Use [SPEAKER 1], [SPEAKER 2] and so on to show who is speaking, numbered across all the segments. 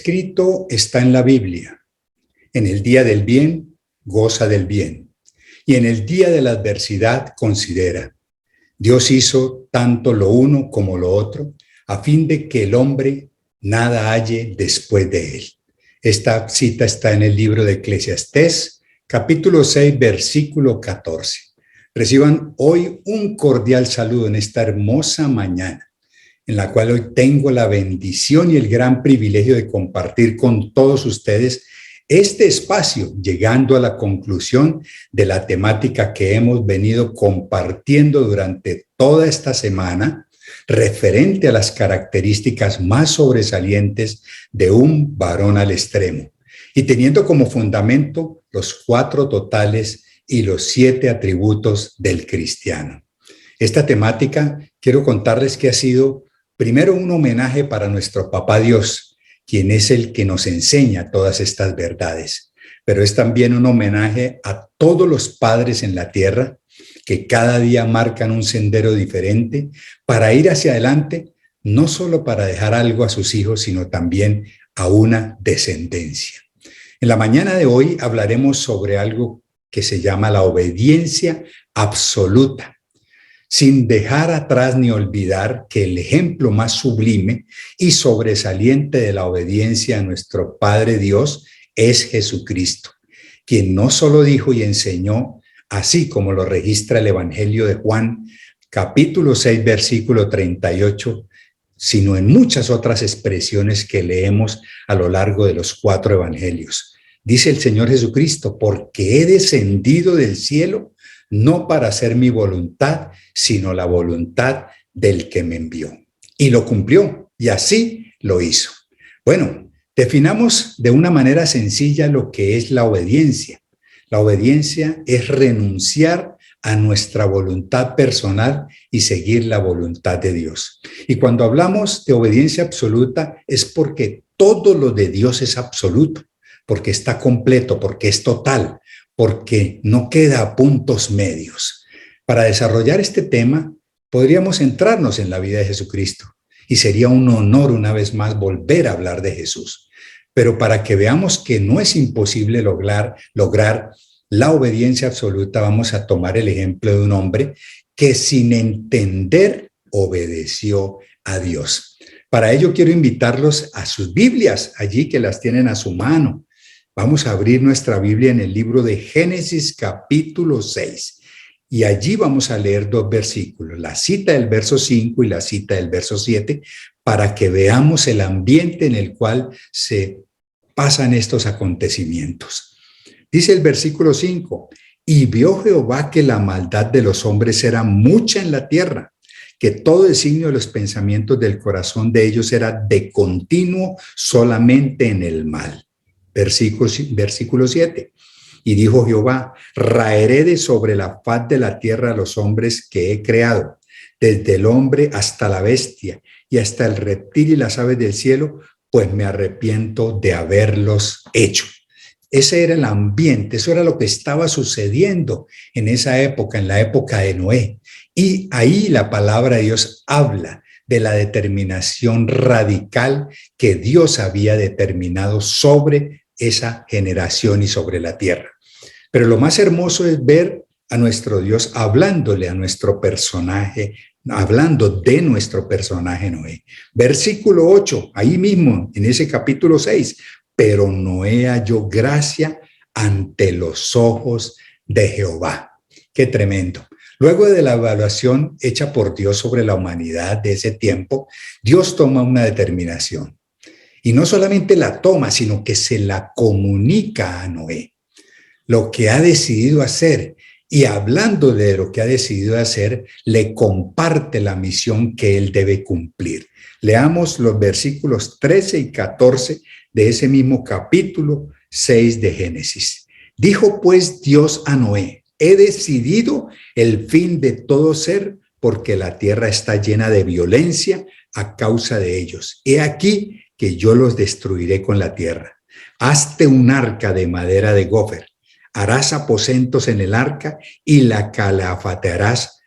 [SPEAKER 1] escrito está en la Biblia. En el día del bien, goza del bien. Y en el día de la adversidad, considera. Dios hizo tanto lo uno como lo otro, a fin de que el hombre nada halle después de él. Esta cita está en el libro de Eclesiastés, capítulo 6, versículo 14. Reciban hoy un cordial saludo en esta hermosa mañana, en la cual hoy tengo la bendición y el gran privilegio de compartir con todos ustedes este espacio, llegando a la conclusión de la temática que hemos venido compartiendo durante toda esta semana, referente a las características más sobresalientes de un varón al extremo, y teniendo como fundamento los 4 totales y los 7 atributos del cristiano. Esta temática, quiero contarles que ha sido primero un homenaje para nuestro Papá Dios, quien es el que nos enseña todas estas verdades, pero es también un homenaje a todos los padres en la tierra que cada día marcan un sendero diferente para ir hacia adelante, no solo para dejar algo a sus hijos, sino también a una descendencia. En la mañana de hoy hablaremos sobre algo que se llama la obediencia absoluta, sin dejar atrás ni olvidar que el ejemplo más sublime y sobresaliente de la obediencia a nuestro Padre Dios es Jesucristo, quien no solo dijo y enseñó, así como lo registra el Evangelio de Juan, capítulo 6, versículo 38, sino en muchas otras expresiones que leemos a lo largo de los 4 evangelios. Dice el Señor Jesucristo, porque he descendido del cielo no para hacer mi voluntad, sino la voluntad del que me envió. Y lo cumplió, y así lo hizo. Bueno, definamos de una manera sencilla lo que es la obediencia. La obediencia es renunciar a nuestra voluntad personal y seguir la voluntad de Dios. Y cuando hablamos de obediencia absoluta es porque todo lo de Dios es absoluto, porque está completo, porque es total, porque no queda puntos medios. Para desarrollar este tema, podríamos centrarnos en la vida de Jesucristo y sería un honor una vez más volver a hablar de Jesús. Pero para que veamos que no es imposible lograr la obediencia absoluta, vamos a tomar el ejemplo de un hombre que sin entender obedeció a Dios. Para ello quiero invitarlos a sus Biblias, allí que las tienen a su mano. Vamos a abrir nuestra Biblia en el libro de Génesis capítulo 6 y allí vamos a leer 2 versículos, la cita del verso 5 y la cita del verso 7, para que veamos el ambiente en el cual se pasan estos acontecimientos. Dice el versículo 5, y vio Jehová que la maldad de los hombres era mucha en la tierra, que todo designio de los pensamientos del corazón de ellos era de continuo solamente en el mal. Versículo 7. Y dijo Jehová, raeré de sobre la faz de la tierra a los hombres que he creado, desde el hombre hasta la bestia y hasta el reptil y las aves del cielo, pues me arrepiento de haberlos hecho. Ese era el ambiente, eso era lo que estaba sucediendo en esa época, en la época de Noé. Y ahí la palabra de Dios habla de la determinación radical que Dios había determinado sobre esa generación y sobre la tierra. Pero lo más hermoso es ver a nuestro Dios hablándole a nuestro personaje, hablando de nuestro personaje Noé. Versículo 8, ahí mismo, en ese capítulo 6, pero Noé halló gracia ante los ojos de Jehová. Qué tremendo. Luego de la evaluación hecha por Dios sobre la humanidad de ese tiempo, Dios toma una determinación. Y no solamente la toma, sino que se la comunica a Noé, lo que ha decidido hacer. Y hablando de lo que ha decidido hacer, le comparte la misión que él debe cumplir. Leamos los versículos 13 y 14 de ese mismo capítulo 6 de Génesis. Dijo pues Dios a Noé, he decidido el fin de todo ser, porque la tierra está llena de violencia a causa de ellos. He aquí que yo los destruiré con la tierra. Hazte un arca de madera de gofer, harás aposentos en el arca y la calafatearás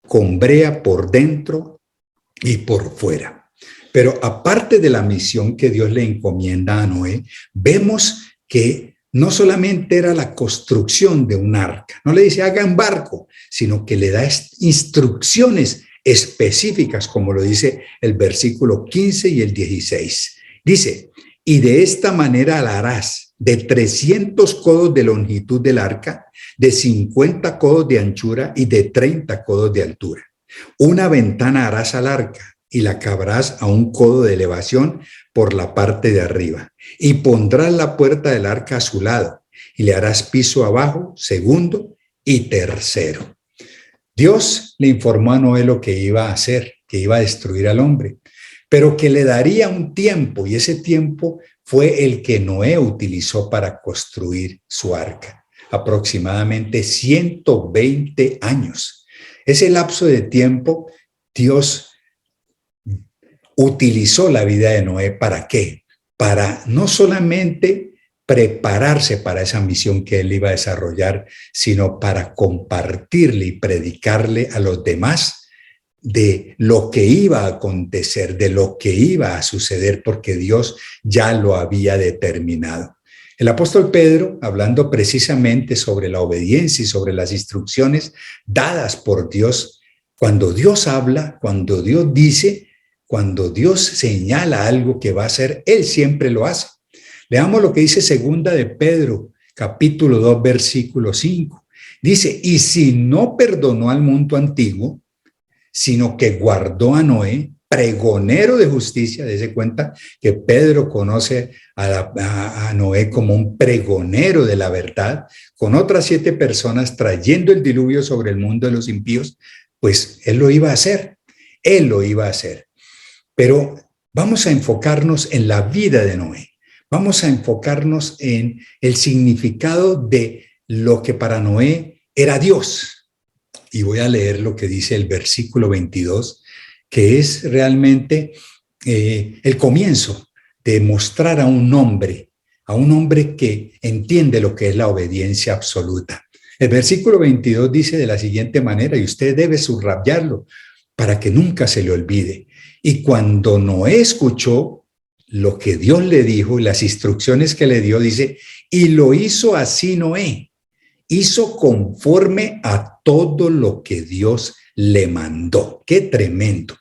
[SPEAKER 1] con brea por dentro y por fuera. Pero aparte de la misión que Dios le encomienda a Noé, vemos que no solamente era la construcción de un arca, no le dice haga un barco, sino que le da instrucciones específicas, como lo dice el versículo 15 y el 16. Dice, y de esta manera la harás de 300 codos de longitud del arca, de 50 codos de anchura y de 30 codos de altura. Una ventana harás al arca y la cabrás a un codo de elevación por la parte de arriba. Y pondrás la puerta del arca a su lado y le harás piso abajo, segundo y tercero. Dios le informó a Noé lo que iba a hacer, que iba a destruir al hombre, pero que le daría un tiempo, y ese tiempo fue el que Noé utilizó para construir su arca, aproximadamente 120 años. Ese lapso de tiempo, Dios utilizó la vida de Noé, ¿para qué? Para no solamente prepararse para esa misión que él iba a desarrollar, sino para compartirle y predicarle a los demás de lo que iba a acontecer, de lo que iba a suceder, porque Dios ya lo había determinado. El apóstol Pedro, hablando precisamente sobre la obediencia y sobre las instrucciones dadas por Dios, cuando Dios habla, cuando Dios dice, cuando Dios señala algo que va a hacer, Él siempre lo hace. Leamos lo que dice segunda de Pedro, capítulo 2, versículo 5. Dice, y si no perdonó al mundo antiguo, sino que guardó a Noé, pregonero de justicia, dése cuenta que Pedro conoce a Noé como un pregonero de la verdad, con otras 7 personas trayendo el diluvio sobre el mundo de los impíos, pues él lo iba a hacer, él lo iba a hacer. Pero vamos a enfocarnos en la vida de Noé. Vamos a enfocarnos en el significado de lo que para Noé era Dios. Y voy a leer lo que dice el versículo 22, que es realmente el comienzo de mostrar a un hombre que entiende lo que es la obediencia absoluta. El versículo 22 dice de la siguiente manera, y usted debe subrayarlo para que nunca se le olvide. Y cuando Noé escuchó lo que Dios le dijo y las instrucciones que le dio, dice, y lo hizo así Noé, hizo conforme a todo lo que Dios le mandó. ¡Qué tremendo!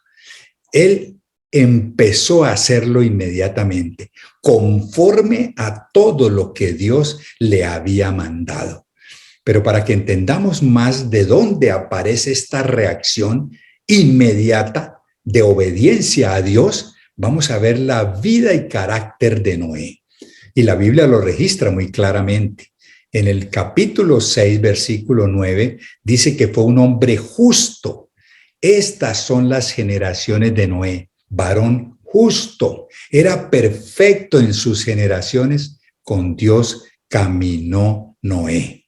[SPEAKER 1] Él empezó a hacerlo inmediatamente, conforme a todo lo que Dios le había mandado. Pero para que entendamos más de dónde aparece esta reacción inmediata de obediencia a Dios, vamos a ver la vida y carácter de Noé. Y la Biblia lo registra muy claramente. En el capítulo 6, versículo 9, dice que fue un hombre justo. Estas son las generaciones de Noé, varón justo. Era perfecto en sus generaciones, con Dios caminó Noé.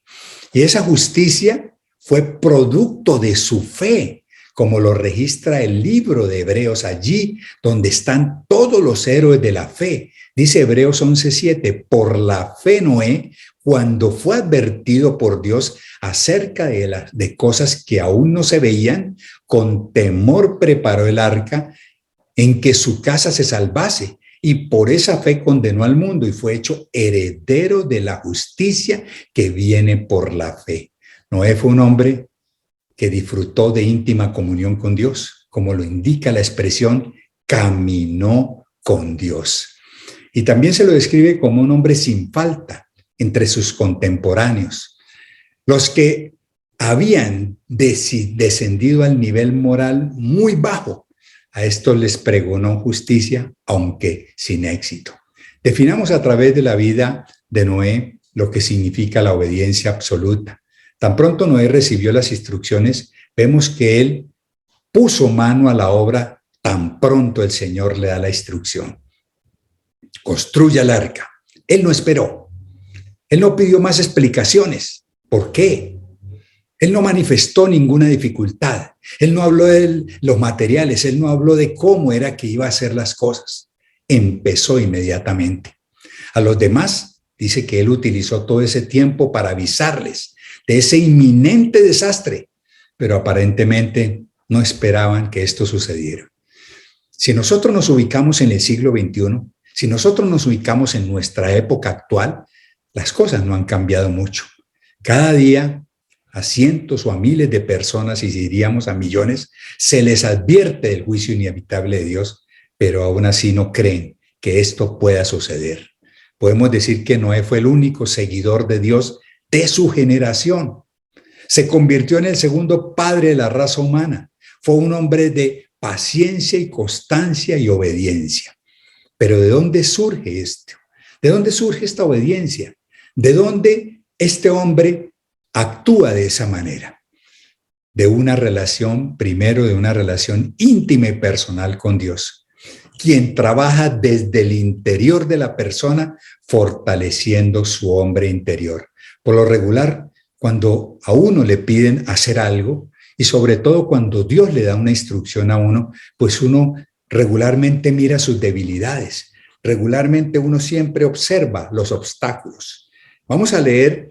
[SPEAKER 1] Y esa justicia fue producto de su fe, como lo registra el libro de Hebreos, allí donde están todos los héroes de la fe. Dice Hebreos 11:7, por la fe Noé, cuando fue advertido por Dios acerca de cosas que aún no se veían, con temor preparó el arca en que su casa se salvase, y por esa fe condenó al mundo y fue hecho heredero de la justicia que viene por la fe. Noé fue un hombre que disfrutó de íntima comunión con Dios, como lo indica la expresión, caminó con Dios. Y también se lo describe como un hombre sin falta entre sus contemporáneos. Los que habían descendido al nivel moral muy bajo, a estos les pregonó justicia, aunque sin éxito. Definamos a través de la vida de Noé lo que significa la obediencia absoluta. Tan pronto Noé recibió las instrucciones, vemos que él puso mano a la obra tan pronto el Señor le da la instrucción. Construya el arca. Él no esperó. Él no pidió más explicaciones. ¿Por qué? Él no manifestó ninguna dificultad. Él no habló de los materiales. Él no habló de cómo era que iba a hacer las cosas. Empezó inmediatamente. A los demás dice que él utilizó todo ese tiempo para avisarles de ese inminente desastre, pero aparentemente no esperaban que esto sucediera. Si nosotros nos ubicamos en el siglo XXI, si nosotros nos ubicamos en nuestra época actual, las cosas no han cambiado mucho. Cada día a cientos o a miles de personas, y si diríamos a millones, se les advierte del juicio inevitable de Dios, pero aún así no creen que esto pueda suceder. Podemos decir que Noé fue el único seguidor de Dios de su generación. Se convirtió en el segundo padre de la raza humana. Fue un hombre de paciencia y constancia y obediencia. Pero ¿de dónde surge esto? ¿De dónde surge esta obediencia? ¿De dónde este hombre actúa de esa manera? De una relación, primero de una relación íntima y personal con Dios, quien trabaja desde el interior de la persona, fortaleciendo su hombre interior. Por lo regular, cuando a uno le piden hacer algo, y sobre todo cuando Dios le da una instrucción a uno, pues uno regularmente mira sus debilidades. Regularmente uno siempre observa los obstáculos. Vamos a leer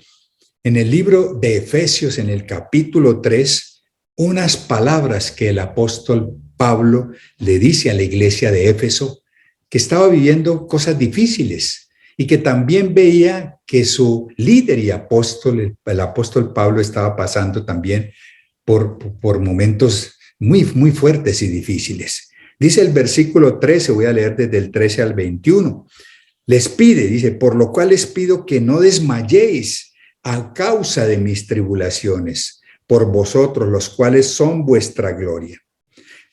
[SPEAKER 1] en el libro de Efesios, en el capítulo 3, unas palabras que el apóstol Pablo le dice a la iglesia de Éfeso, que estaba viviendo cosas difíciles y que también veía que su líder y apóstol, el apóstol Pablo, estaba pasando también por momentos muy fuertes y difíciles. Dice el versículo 13, voy a leer desde el 13 al 21. Les pide, dice, por lo cual les pido que no desmayéis a causa de mis tribulaciones, por vosotros, los cuales son vuestra gloria.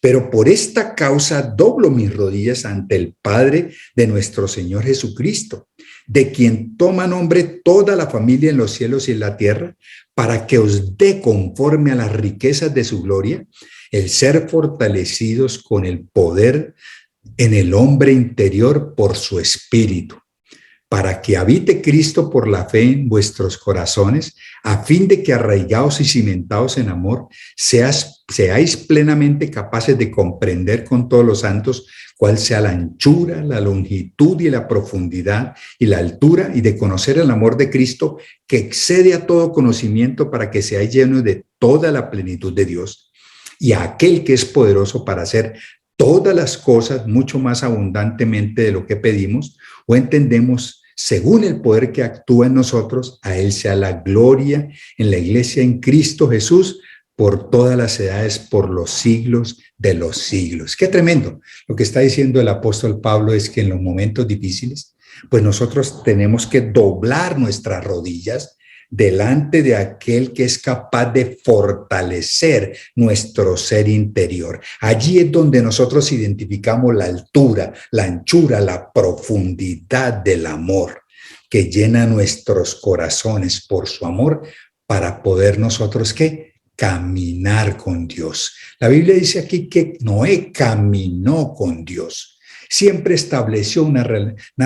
[SPEAKER 1] Pero por esta causa doblo mis rodillas ante el Padre de nuestro Señor Jesucristo, de quien toma nombre toda la familia en los cielos y en la tierra, para que os dé conforme a las riquezas de su gloria, el ser fortalecidos con el poder en el hombre interior por su espíritu, para que habite Cristo por la fe en vuestros corazones, a fin de que arraigados y cimentados en amor, seáis plenamente capaces de comprender con todos los santos cuál sea la anchura, la longitud y la profundidad y la altura, y de conocer el amor de Cristo que excede a todo conocimiento, para que seáis llenos de toda la plenitud de Dios. Y a aquel que es poderoso para hacer todas las cosas mucho más abundantemente de lo que pedimos o entendemos, según el poder que actúa en nosotros, a Él sea la gloria en la iglesia en Cristo Jesús por todas las edades, por los siglos de los siglos. Qué tremendo. Lo que está diciendo el apóstol Pablo es que en los momentos difíciles, pues nosotros tenemos que doblar nuestras rodillas delante de aquel que es capaz de fortalecer nuestro ser interior. Allí es donde nosotros identificamos la altura, la anchura, la profundidad del amor que llena nuestros corazones por su amor, para poder nosotros, ¿qué? Caminar con Dios. La Biblia dice aquí que Noé caminó con Dios. Siempre estableció una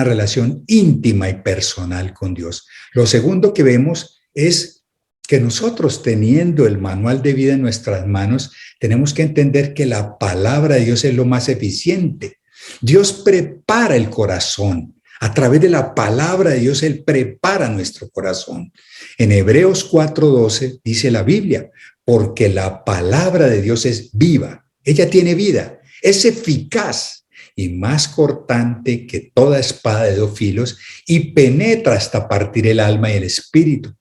[SPEAKER 1] relación íntima y personal con Dios. Lo segundo que vemos es que nosotros, teniendo el manual de vida en nuestras manos, tenemos que entender que la palabra de Dios es lo más eficiente. Dios prepara el corazón. A través de la palabra de Dios, Él prepara nuestro corazón. En Hebreos 4:12 dice la Biblia, porque la palabra de Dios es viva. Ella tiene vida, es eficaz y más cortante que toda espada de dos filos, y penetra hasta partir el alma y el espíritu,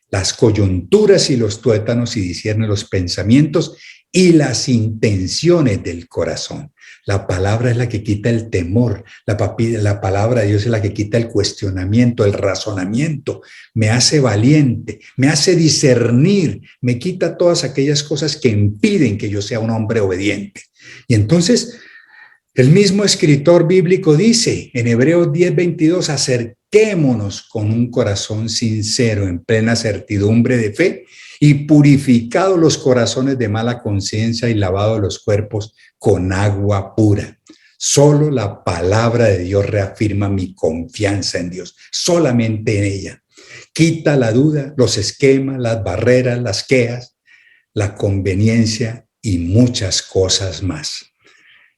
[SPEAKER 1] las coyunturas y los tuétanos, y discierne los pensamientos y las intenciones del corazón. La palabra es la que quita el temor, la palabra de Dios es la que quita el cuestionamiento, el razonamiento, me hace valiente, me hace discernir, me quita todas aquellas cosas que impiden que yo sea un hombre obediente. Y entonces, el mismo escritor bíblico dice en Hebreos 10:22, acerquémonos con un corazón sincero, en plena certidumbre de fe, y purificados los corazones de mala conciencia y lavados los cuerpos con agua pura. Solo la palabra de Dios reafirma mi confianza en Dios, solamente en ella. Quita la duda, los esquemas, las barreras, las quejas, la conveniencia y muchas cosas más.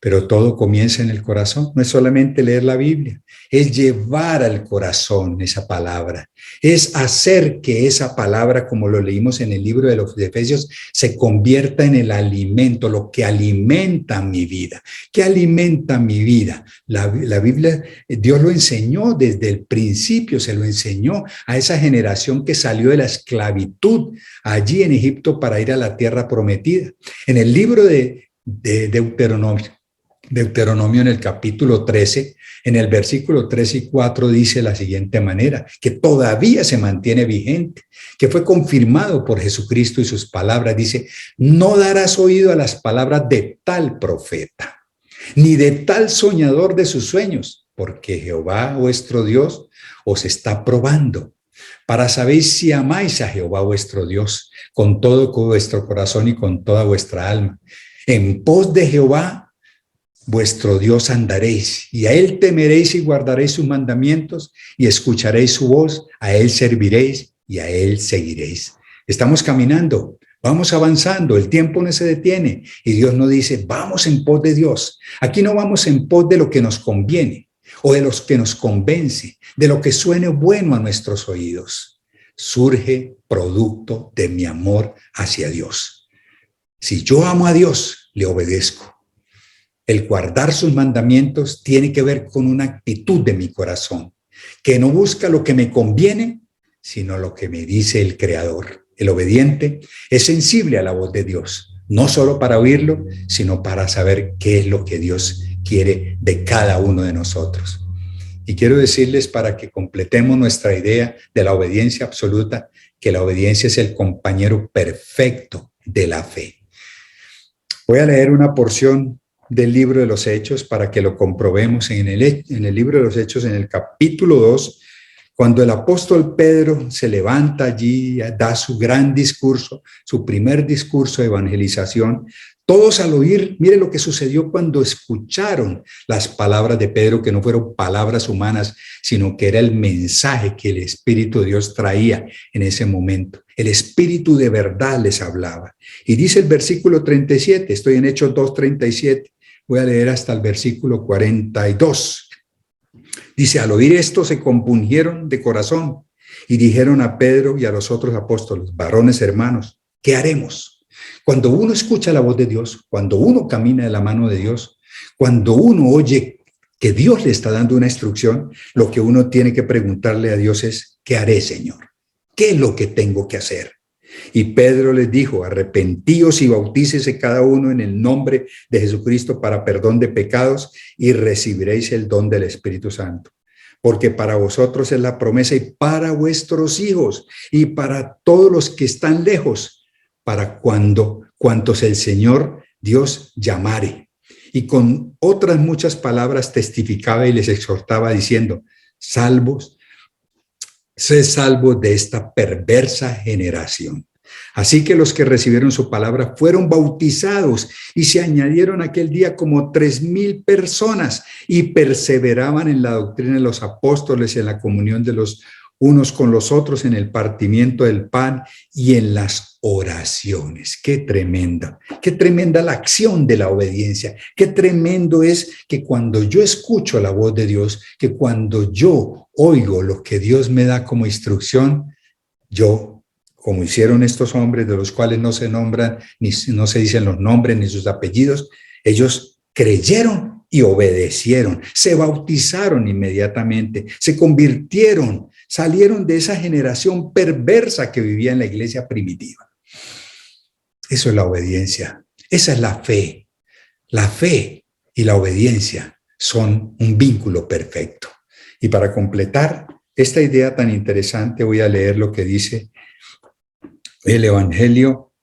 [SPEAKER 1] Pero todo comienza en el corazón. No es solamente leer la Biblia, es llevar al corazón esa palabra. Es hacer que esa palabra, como lo leímos en el libro de los Efesios, se convierta en el alimento, lo que alimenta mi vida. ¿Qué alimenta mi vida? La Biblia, Dios lo enseñó desde el principio, se lo enseñó a esa generación que salió de la esclavitud allí en Egipto para ir a la tierra prometida. En el libro de Deuteronomio en el capítulo 13, en el versículo 3 y 4 dice la siguiente manera, que todavía se mantiene vigente, que fue confirmado por Jesucristo y sus palabras. Dice, no darás oído a las palabras de tal profeta, ni de tal soñador de sus sueños, porque Jehová vuestro Dios os está probando, para saber si amáis a Jehová vuestro Dios con todo vuestro corazón y con toda vuestra alma. En pos de Jehová vuestro Dios andaréis, y a él temeréis y guardaréis sus mandamientos, y escucharéis su voz, a él serviréis y a él seguiréis. Estamos caminando, vamos avanzando, el tiempo no se detiene, y Dios nos dice, vamos en pos de Dios. Aquí no vamos en pos de lo que nos conviene, o de los que nos convence, de lo que suene bueno a nuestros oídos. Surge producto de mi amor hacia Dios. Si yo amo a Dios, le obedezco. El guardar sus mandamientos tiene que ver con una actitud de mi corazón, que no busca lo que me conviene, sino lo que me dice el Creador. El obediente es sensible a la voz de Dios, no solo para oírlo, sino para saber qué es lo que Dios quiere de cada uno de nosotros. Y quiero decirles, para que completemos nuestra idea de la obediencia absoluta, que la obediencia es el compañero perfecto de la fe. Voy a leer una porción del libro de los Hechos para que lo comprobemos en el libro de los Hechos, en el capítulo 2, cuando el apóstol Pedro se levanta allí, da su gran discurso, su primer discurso de evangelización. Todos al oír, mire lo que sucedió cuando escucharon las palabras de Pedro, que no fueron palabras humanas, sino que era el mensaje que el Espíritu de Dios traía en ese momento. El Espíritu de verdad les hablaba. Y dice el versículo 37, estoy en Hechos 2:37, voy a leer hasta el versículo 42. Dice, al oír esto se compungieron de corazón y dijeron a Pedro y a los otros apóstoles, varones hermanos, ¿qué haremos? Cuando uno escucha la voz de Dios, cuando uno camina de la mano de Dios, cuando uno oye que Dios le está dando una instrucción, lo que uno tiene que preguntarle a Dios es, ¿qué haré, Señor? ¿Qué es lo que tengo que hacer? Y Pedro les dijo, arrepentíos y bautícese cada uno en el nombre de Jesucristo para perdón de pecados y recibiréis el don del Espíritu Santo. Porque para vosotros es la promesa y para vuestros hijos y para todos los que están lejos, para cuantos el Señor Dios llamare. Y con otras muchas palabras testificaba y les exhortaba diciendo, sed salvos de esta perversa generación. Así que los que recibieron su palabra fueron bautizados y se añadieron aquel día como 3,000 personas y perseveraban en la doctrina de los apóstoles, en la comunión de los unos con los otros, en el partimiento del pan y en las oraciones. Qué tremenda la acción de la obediencia. Qué tremendo es que cuando yo escucho la voz de Dios, que cuando yo oigo lo que Dios me da como instrucción, yo, como hicieron estos hombres de los cuales no se nombran, ni no se dicen los nombres ni sus apellidos, ellos creyeron y obedecieron, se bautizaron inmediatamente, se convirtieron, salieron de esa generación perversa que vivía en la iglesia primitiva. Eso es la obediencia, esa es la fe. La fe y la obediencia son un vínculo perfecto. Y para completar esta idea tan interesante, voy a leer lo que dice el Evangelio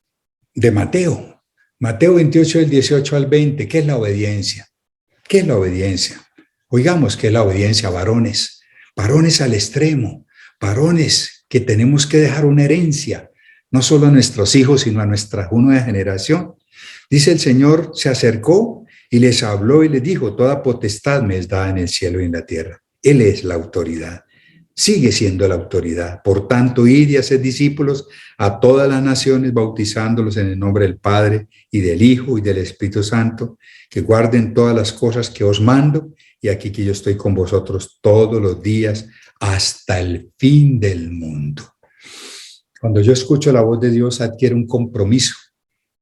[SPEAKER 1] de Mateo. Mateo 28, del 18 al 20. ¿Qué es la obediencia? ¿Qué es la obediencia? Oigamos qué es la obediencia, varones. Varones al extremo. Varones que tenemos que dejar una herencia, no solo a nuestros hijos, sino a nuestra nueva generación. Dice el Señor, se acercó y les habló y les dijo, toda potestad me es dada en el cielo y en la tierra. Él es la autoridad. sigue siendo la autoridad. Por tanto, id y haced discípulos a todas las naciones, bautizándolos en el nombre del Padre y del Hijo y del Espíritu Santo, que guarden todas las cosas que os mando, y aquí que yo estoy con vosotros todos los días hasta el fin del mundo. Cuando yo escucho la voz de Dios, adquiere un compromiso,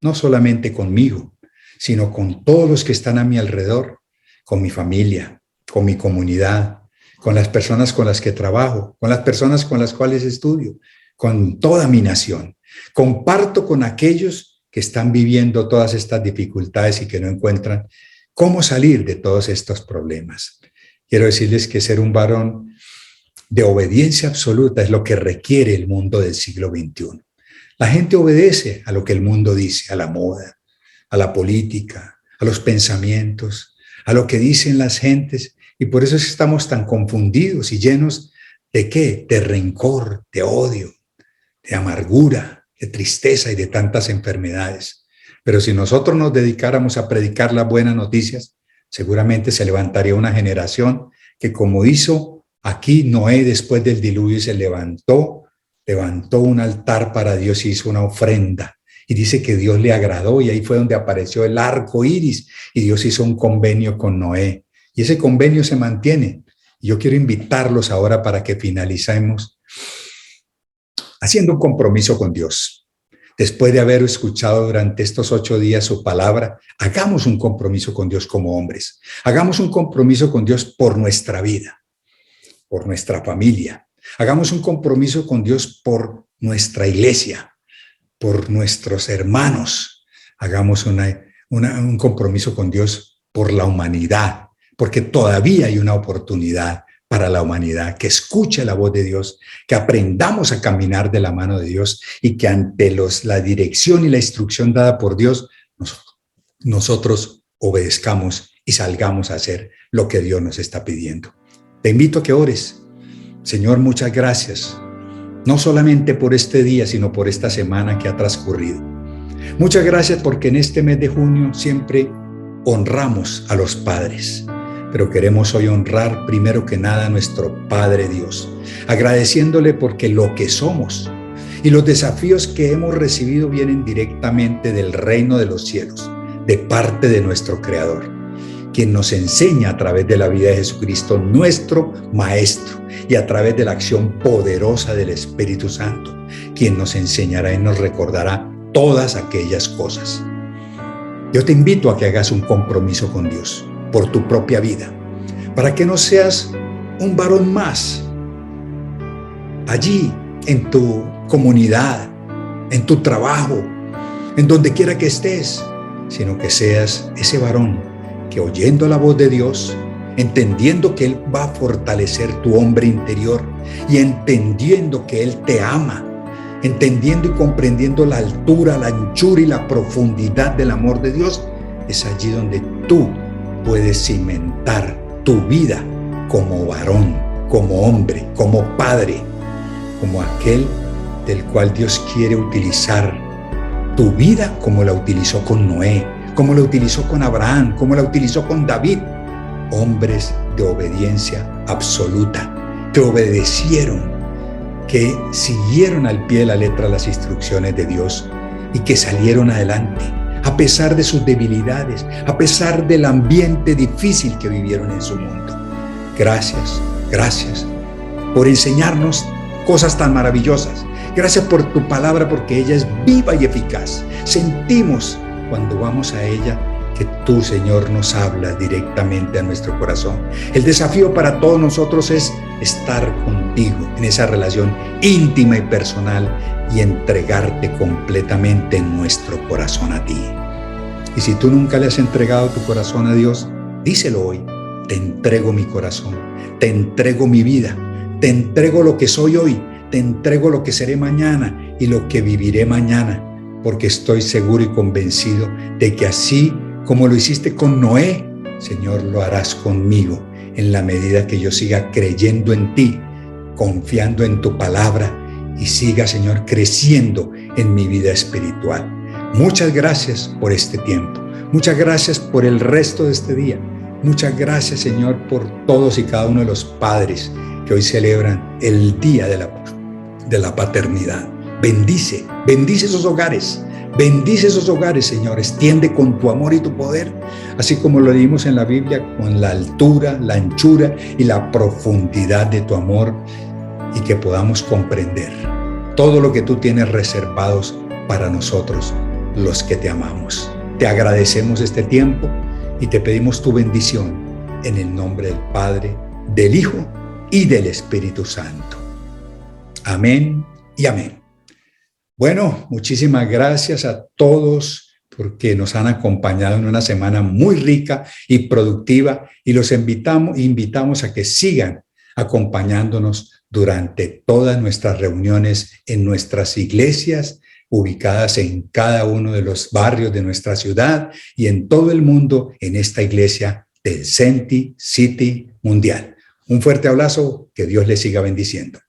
[SPEAKER 1] no solamente conmigo, sino con todos los que están a mi alrededor, con mi familia, con mi comunidad, con las personas con las que trabajo, con las personas con las cuales estudio, con toda mi nación. Comparto con aquellos que están viviendo todas estas dificultades y que no encuentran cómo salir de todos estos problemas. Quiero decirles que ser un varón de obediencia absoluta es lo que requiere el mundo del siglo XXI. La gente obedece a lo que el mundo dice, a la moda, a la política, a los pensamientos, a lo que dicen las gentes, y por eso es que estamos tan confundidos y llenos ¿de qué? De rencor, de odio, de amargura, de tristeza y de tantas enfermedades. Pero si nosotros nos dedicáramos a predicar las buenas noticias, seguramente se levantaría una generación que, como hizo aquí Noé después del diluvio, se levantó un altar para Dios y hizo una ofrenda. Y dice que Dios le agradó, y ahí fue donde apareció el arco iris, y Dios hizo un convenio con Noé. Y ese convenio se mantiene. Y yo quiero invitarlos ahora para que finalicemos haciendo un compromiso con Dios. Después de haber escuchado durante estos 8 días su palabra, hagamos un compromiso con Dios como hombres. Hagamos un compromiso con Dios por nuestra vida, por nuestra familia. Hagamos un compromiso con Dios por nuestra iglesia, por nuestros hermanos. Hagamos un compromiso con Dios por la humanidad, porque todavía hay una oportunidad para la humanidad, que escuche la voz de Dios, que aprendamos a caminar de la mano de Dios y que ante la dirección y la instrucción dada por Dios, nosotros obedezcamos y salgamos a hacer lo que Dios nos está pidiendo. Te invito a que ores. Señor, muchas gracias, no solamente por este día, sino por esta semana que ha transcurrido. Muchas gracias porque en este mes de junio siempre honramos a los padres, pero queremos hoy honrar primero que nada a nuestro Padre Dios, agradeciéndole porque lo que somos y los desafíos que hemos recibido vienen directamente del reino de los cielos, de parte de nuestro Creador, quien nos enseña a través de la vida de Jesucristo, nuestro Maestro, y a través de la acción poderosa del Espíritu Santo, quien nos enseñará y nos recordará todas aquellas cosas. Yo te invito a que hagas un compromiso con Dios por tu propia vida, para que no seas un varón más allí en tu comunidad, en tu trabajo, en donde quiera que estés, sino que seas ese varón que, oyendo la voz de Dios, entendiendo que Él va a fortalecer tu hombre interior y entendiendo que Él te ama, entendiendo y comprendiendo la altura, la anchura y la profundidad del amor de Dios, es allí donde tú puedes cimentar tu vida como varón, como hombre, como padre, como aquel del cual Dios quiere utilizar tu vida como la utilizó con Noé, como la utilizó con Abraham, como la utilizó con David. Hombres de obediencia absoluta, que obedecieron, que siguieron al pie de la letra las instrucciones de Dios y que salieron adelante, a pesar de sus debilidades, a pesar del ambiente difícil que vivieron en su mundo. Gracias, gracias por enseñarnos cosas tan maravillosas. Gracias por tu palabra, porque ella es viva y eficaz. Sentimos cuando vamos a ella que tú, Señor, nos hablas directamente a nuestro corazón. El desafío para todos nosotros es estar contigo en esa relación íntima y personal y entregarte completamente nuestro corazón a ti. Y si tú nunca le has entregado tu corazón a Dios, díselo hoy. Te entrego mi corazón, te entrego mi vida, te entrego lo que soy hoy, te entrego lo que seré mañana y lo que viviré mañana, porque estoy seguro y convencido de que así como lo hiciste con Noé, Señor, lo harás conmigo en la medida que yo siga creyendo en ti, confiando en tu palabra y siga, Señor, creciendo en mi vida espiritual. Muchas gracias por este tiempo. Muchas gracias por el resto de este día. Muchas gracias, Señor, por todos y cada uno de los padres que hoy celebran el Día de la Paternidad. Bendice esos hogares. Bendice esos hogares, Señor. Extiende con tu amor y tu poder, así como lo leímos en la Biblia, con la altura, la anchura y la profundidad de tu amor, y que podamos comprender todo lo que tú tienes reservados para nosotros, los que te amamos. Te agradecemos este tiempo y te pedimos tu bendición en el nombre del Padre, del Hijo y del Espíritu Santo. Amén y amén. Bueno, muchísimas gracias a todos porque nos han acompañado en una semana muy rica y productiva, y los invitamos a que sigan acompañándonos durante todas nuestras reuniones en nuestras iglesias, ubicadas en cada uno de los barrios de nuestra ciudad y en todo el mundo, en esta iglesia del Senti City Mundial. Un fuerte abrazo, que Dios les siga bendiciendo.